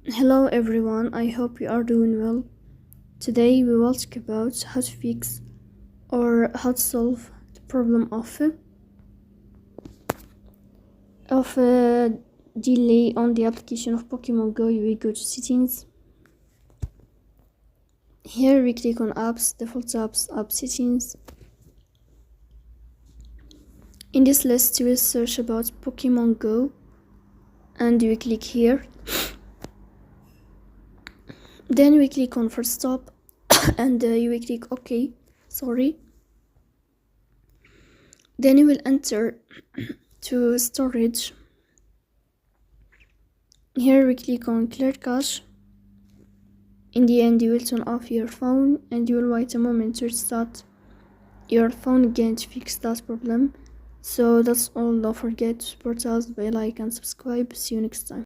Hello everyone, I hope you are doing well. Today we will talk about how to fix or how to solve the problem of delay on the application of Pokémon Go. We go to settings. Here we click on apps, default apps, app settings. In this list we will search about Pokémon Go and we click here. Then we click on first stop and you will click OK. Then you will enter to storage. Here we click on clear cache. In the end you will turn off your phone and you will wait a moment to restart your phone again to fix that problem. So that's all. Don't forget to support us by like and subscribe. See you next time.